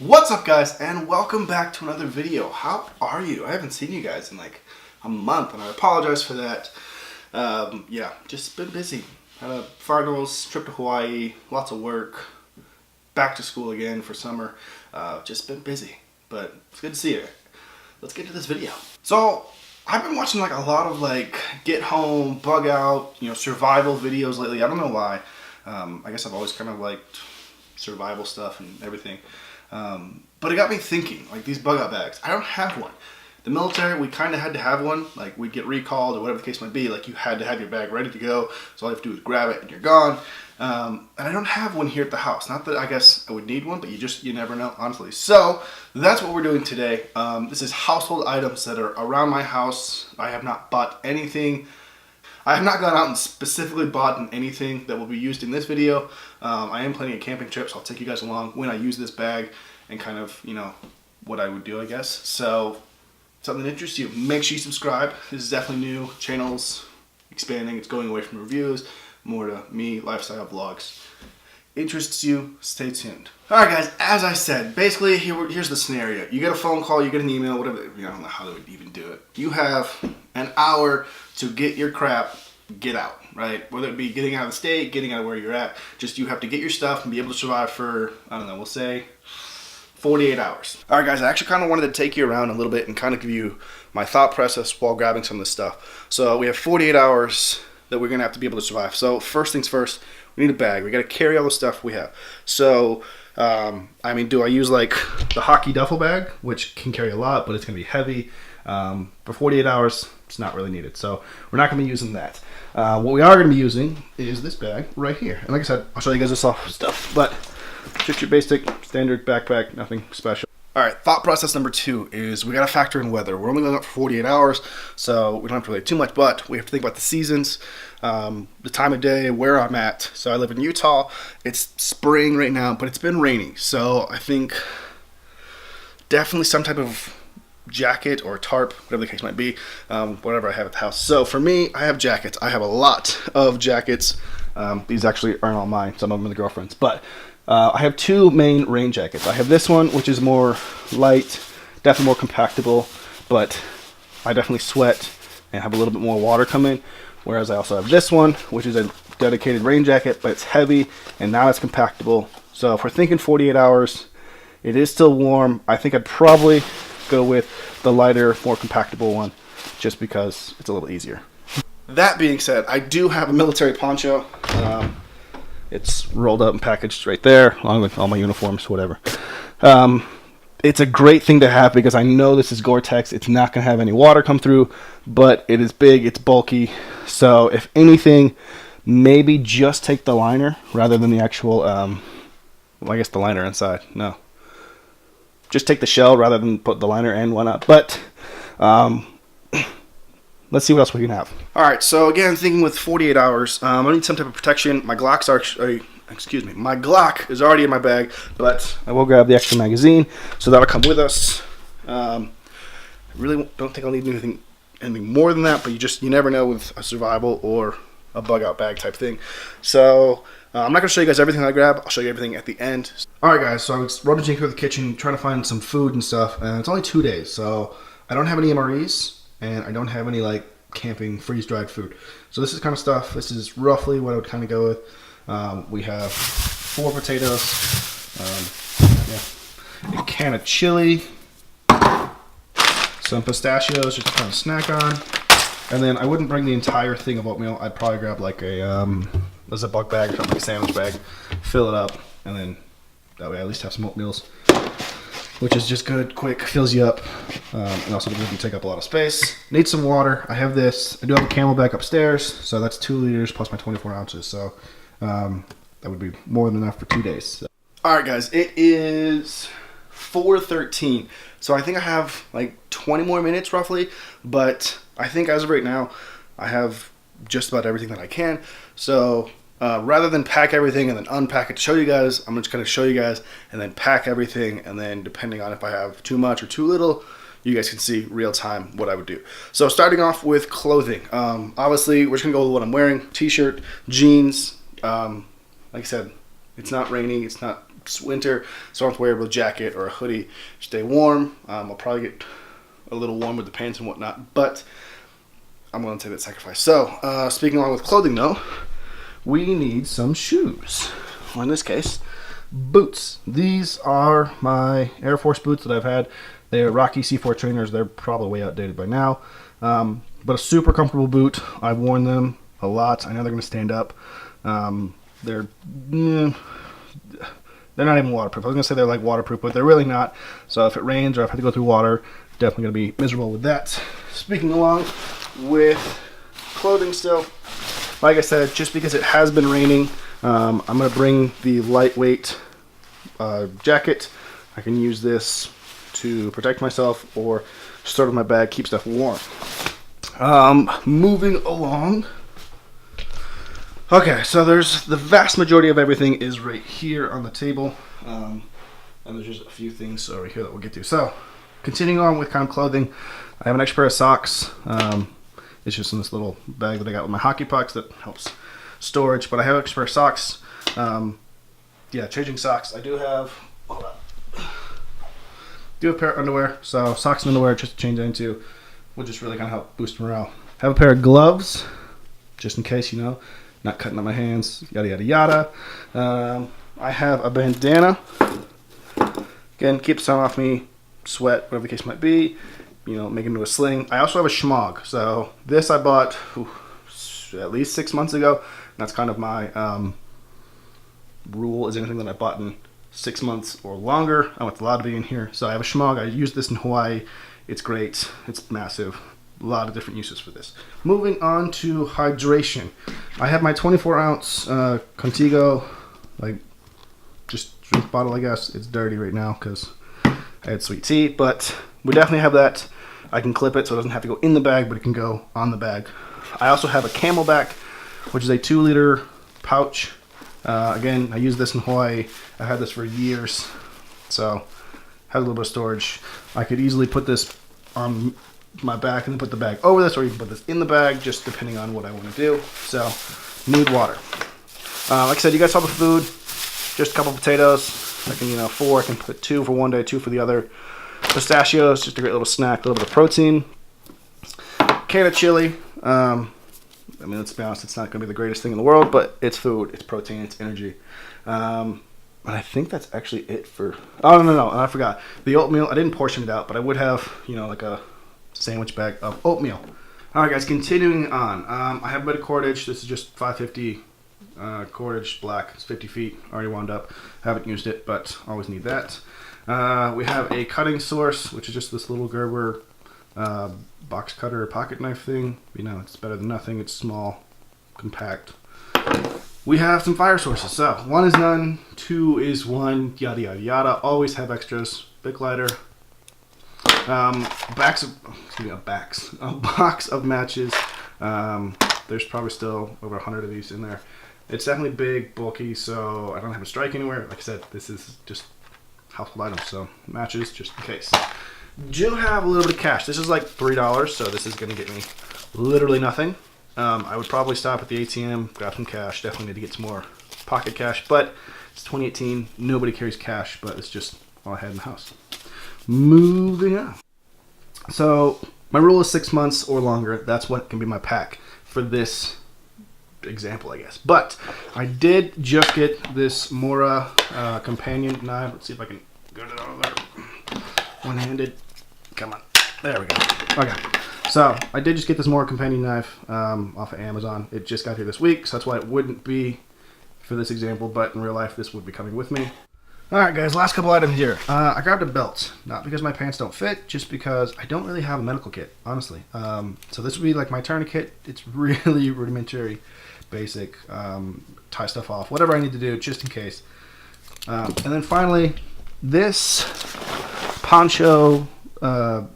What's up, guys, and welcome back to another video. How are you? I haven't seen you guys in like a month, and I apologize for that. Yeah, just been busy. Had a finals, trip to Hawaii, lots of work, back to school again for summer. Just been busy, but it's good to see you. Let's get to this video. So I've been watching like a lot of like get home, bug out, survival videos lately. I don't know why. I guess I've always kind of liked survival stuff and everything. But it got me thinking, like these bug out bags. I don't have one. The military, we kind of had to have one. Like we'd get recalled or whatever the case might be. Like you had to have your bag ready to go. So all you have to do is grab it and you're gone. And I don't have one here at the house. Not that I guess I would need one, but you never know, honestly. So that's what we're doing today. This is household items that are around my house. I have not bought anything. I have not gone out and specifically bought anything that will be used in this video. I am planning a camping trip, so I'll take you guys along when I use this bag and kind of, what I would do, I guess. So, something that interests you, make sure you subscribe. This is definitely new. Channel's expanding. It's going away from reviews, more to me, lifestyle vlogs. Interests you, stay tuned. Alright guys, as I said, basically here's the scenario. You get a phone call, you get an email, whatever, I don't know how they would even do it. You have an hour to get your crap, get out, right? Whether it be getting out of the state, getting out of where you're at, just you have to get your stuff and be able to survive for, I don't know, we'll say 48 hours. Alright guys, I actually kind of wanted to take you around a little bit and kind of give you my thought process while grabbing some of this stuff. So we have 48 hours that we're going to have to be able to survive. So first things first, we need a bag. We got to carry all the stuff we have. So, do I use like the hockey duffel bag, which can carry a lot, but it's going to be heavy. For 48 hours, it's not really needed. So we're not going to be using that. What we are going to be using is this bag right here. And like I said, I'll show you guys this off stuff. But just your basic standard backpack, nothing special. All right, thought process number 2 is we got to factor in weather. We're only going up for 48 hours, so we don't have to relate too much, but we have to think about the seasons, the time of day, where I'm at. So I live in Utah. It's spring right now, but it's been raining. So I think definitely some type of jacket or tarp, whatever the case might be, whatever I have at the house. So for me, I have jackets. I have a lot of jackets. These actually aren't all mine. Some of them are the girlfriend's, but I have 2 main rain jackets. I have this one, which is more light, definitely more compactable, but I definitely sweat and have a little bit more water come in. Whereas I also have this one, which is a dedicated rain jacket, but it's heavy and now it's compactable. So if we're thinking 48 hours, it is still warm. I think I'd probably go with the lighter, more compactable one, just because it's a little easier. That being said, I do have a military poncho. It's rolled up and packaged right there, along with all my uniforms, whatever. It's a great thing to have because I know this is Gore-Tex. It's not going to have any water come through, but it is big, it's bulky. So if anything, maybe just take the liner rather than the actual, well, I guess the liner inside. No. Just take the shell rather than put the liner and whatnot. But let's see what else we can have. All right, so again, thinking with 48 hours, I need some type of protection. My Glock is already in my bag, but I will grab the extra magazine, so that'll come with us. I really don't think I'll need anything more than that, but you never know with a survival or a bug out bag type thing. So I'm not going to show you guys everything I grab. I'll show you everything at the end. All right, guys, so I was rummaging through the kitchen trying to find some food and stuff, and it's only 2 days, so I don't have any MREs. And I don't have any like camping freeze-dried food. So this is kind of stuff. This is roughly what I would kind of go with. We have 4 potatoes, a can of chili, some pistachios just to kind of snack on. And then I wouldn't bring the entire thing of oatmeal. I'd probably grab like a Bugout bag or something, like a sandwich bag, fill it up, and then that way I at least have some oatmeals, which is just good, quick, fills you up, and also doesn't take up a lot of space. Need some water. I have this. I do have a Camelback upstairs, so that's 2 liters plus my 24 ounces. So that would be more than enough for 2 days. So. All right, guys, it is 4:13. So I think I have like 20 more minutes roughly, but I think as of right now, I have just about everything that I can. So rather than pack everything and then unpack it to show you guys, I'm just going to show you guys and then pack everything, and then depending on if I have too much or too little, you guys can see real time what I would do. So starting off with clothing, obviously we're just going to go with what I'm wearing. T-shirt, jeans, like I said, it's not raining, it's not it's winter, so I don't have to wear a jacket or a hoodie. Stay warm. I'll probably get a little warm with the pants and whatnot, but I'm willing to take that sacrifice. So, speaking along with clothing though, we need some shoes. Or in this case, boots. These are my Air Force boots that I've had. They're Rocky C4 trainers. They're probably way outdated by now. But a super comfortable boot. I've worn them a lot. I know they're going to stand up. They're not even waterproof. I was going to say they're like waterproof, but they're really not. So if it rains or if I have to go through water, definitely going to be miserable with that. Speaking along with clothing still, like I said, just because it has been raining, I'm going to bring the lightweight jacket. I can use this to protect myself or store it in my bag, keep stuff warm. Moving along. Okay, so there's the vast majority of everything is right here on the table. And there's just a few things over here that we'll get to. So, continuing on with kind of clothing, I have an extra pair of socks. It's just in this little bag that I got with my hockey pucks that helps storage. But I have an extra pair of socks. Yeah, changing socks. I do have a pair of underwear. So socks and underwear just to change into will just really kind of help boost morale. I have a pair of gloves, just in case, you know, not cutting up my hands, yada yada yada. I have a bandana. Again, keeps sun off me, sweat, whatever the case might be. You know, make it into a sling. I also have a schmog. So this I bought at least 6 months ago. And that's kind of my rule, is anything that I bought in 6 months or longer, I want the lot to be in here. So I have a schmog. I use this in Hawaii. It's great. It's massive. A lot of different uses for this. Moving on to hydration. I have my 24-ounce Contigo, like, just drink bottle, I guess. It's dirty right now because I had sweet tea, but we definitely have that. I can clip it so it doesn't have to go in the bag, but it can go on the bag. I also have a Camelback, which is a 2-liter pouch. Again, I use this in Hawaii. I've had this for years, so has a little bit of storage. I could easily put this on my back and then put the bag over this, or you can put this in the bag, just depending on what I want to do. So, need water. Like I said, you guys saw the food. Just a couple potatoes. I can, 4. I can put 2 for one day, 2 for the other. Pistachios, just a great little snack, a little bit of protein. Can of chili. I mean, let's be honest, it's not going to be the greatest thing in the world, but it's food, it's protein, it's energy. And I think that's actually it for... Oh, no, I forgot. The oatmeal, I didn't portion it out, but I would have, like a sandwich bag of oatmeal. All right, guys, continuing on. I have a bit of cordage. This is just 550 cordage, black. It's 50 feet, already wound up. Haven't used it, but always need that. We have a cutting source, which is just this little Gerber box cutter pocket knife thing. It's better than nothing. It's small, compact. We have some fire sources. So 1 is none, 2 is 1, yada yada yada. Always have extras. Bic lighter. A box of matches. There's probably still over 100 of these in there. It's definitely big, bulky, so I don't have a strike anywhere. Like I said, this is just household items, so matches just in case. Do have a little bit of cash. This is like $3, so this is going to get me literally nothing. I would probably stop at the ATM, grab some cash. Definitely need to get some more pocket cash, but it's 2018. Nobody carries cash, but it's just all I had in the house. Moving on. So my rule is 6 months or longer. That's what can be my pack for this example, I guess. But I did just get this Mora companion knife. Let's see if I can get it out of there. One-handed. Come on. There we go. Okay. So I did just get this Mora companion knife off of Amazon. It just got here this week, so that's why it wouldn't be for this example, but in real life this would be coming with me. Alright guys, last couple items here. I grabbed a belt, not because my pants don't fit, just because I don't really have a medical kit, honestly. So this would be like my tourniquet. It's really rudimentary, basic, tie stuff off, whatever I need to do, just in case. And then finally, this poncho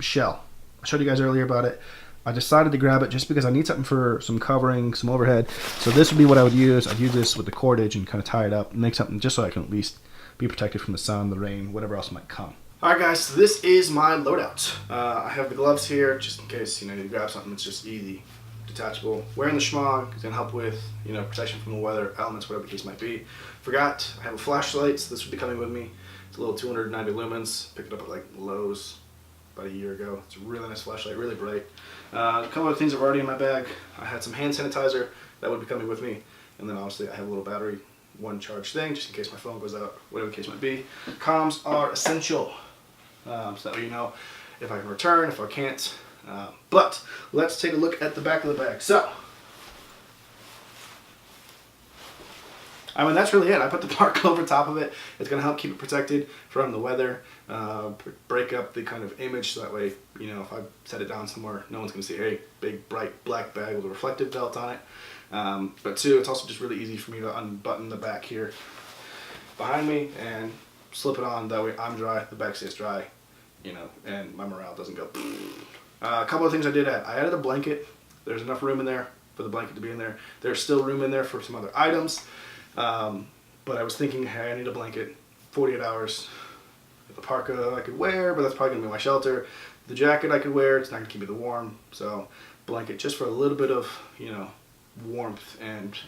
shell. I showed you guys earlier about it. I decided to grab it just because I need something for some covering, some overhead. So this would be what I would use. I'd use this with the cordage and kind of tie it up and make something just so I can at least be protected from the sun, the rain, whatever else might come. Alright guys, so this is my loadout. I have the gloves here just in case you need to grab something that's just easy. detachable. Wearing the schmog is going to help with, you know, protection from the weather, elements, whatever the case might be. Forgot, I have a flashlight, so this would be coming with me. It's a little 290 lumens. Picked it up at like Lowe's about a year ago. It's a really nice flashlight, really bright. A couple of things are already in my bag. I had some hand sanitizer that would be coming with me. And then obviously I have a little battery, one charge thing, just in case my phone goes out, whatever the case might be. Comms are essential. So that way you know if I can return, if I can't. But let's take a look at the back of the bag. So, I mean, that's really it. I put the bark over top of it. It's going to help keep it protected from the weather, break up the kind of image, so that way, you know, if I set it down somewhere, no one's going to see, hey, big, bright black bag with a reflective belt on it. But two, it's also just really easy for me to unbutton the back here behind me and slip it on. That way I'm dry, the bag stays dry, you know, and my morale doesn't go. A couple of things I did add. I added a blanket. There's enough room in there for the blanket to be in there. There's still room in there for some other items. But I was thinking, hey, I need a blanket, 48 hours. The parka I could wear, but that's probably going to be my shelter. The jacket I could wear, it's not going to keep me warm. So blanket just for a little bit of, you know, warmth and,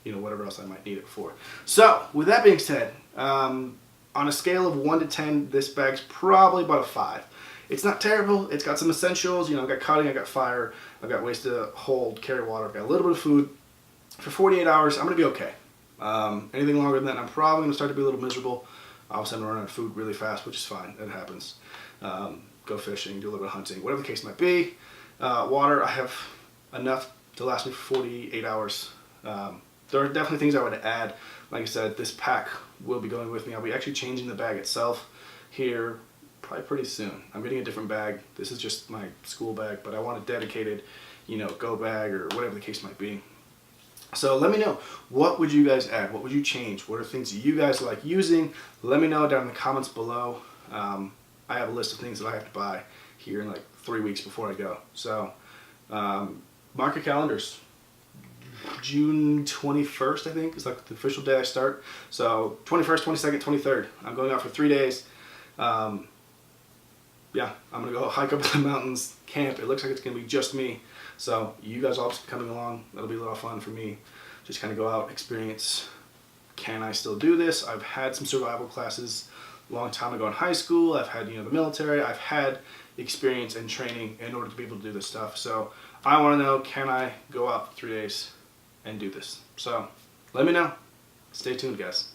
you know, whatever else I might need it for. So with that being said, on a scale of 1 to 10, this bag's probably about a 5. It's not terrible. It's got some essentials. You know, I've got cutting, I've got fire, I've got ways to hold, carry water, I've got a little bit of food. For 48 hours, I'm going to be okay. Anything longer than that, I'm probably going to start to be a little miserable. Obviously, I'm going to run out of food really fast, which is fine. It happens. Go fishing, do a little bit of hunting, whatever the case might be. Water, I have enough to last me for 48 hours. There are definitely things I would add. Like I said, this pack will be going with me. I'll be actually changing the bag itself here probably pretty soon. I'm getting a different bag. This is just my school bag, but I want a dedicated, you know, go bag or whatever the case might be. So let me know, what would you guys add? What would you change? What are things that you guys like using? Let me know down in the comments below. I have a list of things that I have to buy here in like 3 weeks before I go. So mark your calendars. June 21st, I think, is like the official day I start. So 21st, 22nd, 23rd. I'm going out for 3 days. Yeah, I'm going to go hike up in the mountains, camp. It looks like it's going to be just me. So you guys all just coming along. That'll be a lot of fun for me. Just kind of go out, experience. Can I still do this? I've had some survival classes a long time ago in high school. I've had, you know, the military. I've had experience and training in order to be able to do this stuff. So I want to know, can I go out for 3 days and do this? So let me know. Stay tuned, guys.